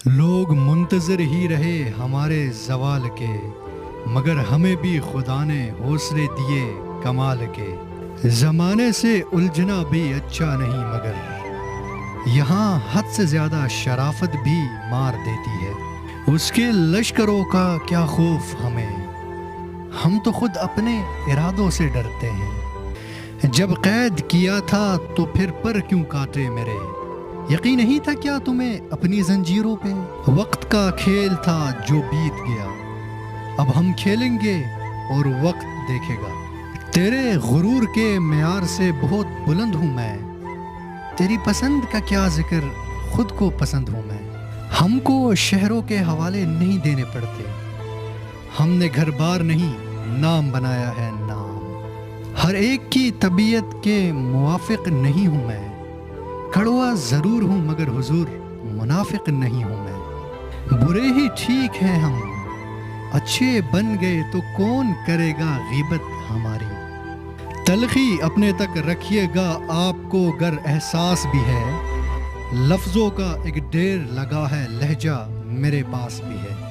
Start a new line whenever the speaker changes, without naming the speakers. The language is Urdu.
لوگ منتظر ہی رہے ہمارے زوال کے، مگر ہمیں بھی خدا نے حوصلے دیے کمال کے۔ زمانے سے الجھنا بھی اچھا نہیں، مگر یہاں حد سے زیادہ شرافت بھی مار دیتی ہے۔ اس کے لشکروں کا کیا خوف ہمیں، ہم تو خود اپنے ارادوں سے ڈرتے ہیں۔ جب قید کیا تھا تو پھر پر کیوں کاٹے میرے، یقین نہیں تھا کیا تمہیں اپنی زنجیروں پہ؟ وقت کا کھیل تھا جو بیت گیا، اب ہم کھیلیں گے اور وقت دیکھے گا۔ تیرے غرور کے معیار سے بہت بلند ہوں میں، تیری پسند کا کیا ذکر، خود کو پسند ہوں میں۔ ہم کو شہروں کے حوالے نہیں دینے پڑتے، ہم نے گھر بار نہیں نام بنایا ہے نام۔ ہر ایک کی طبیعت کے موافق نہیں ہوں میں، کڑوا ضرور ہوں مگر حضور منافق نہیں ہوں میں۔ برے ہی ٹھیک ہیں ہم، اچھے بن گئے تو کون کرے گا غیبت ہماری۔ تلخی اپنے تک رکھیے گا آپ کو گر احساس بھی ہے، لفظوں کا ایک ڈھیر لگا ہے لہجہ میرے پاس بھی ہے۔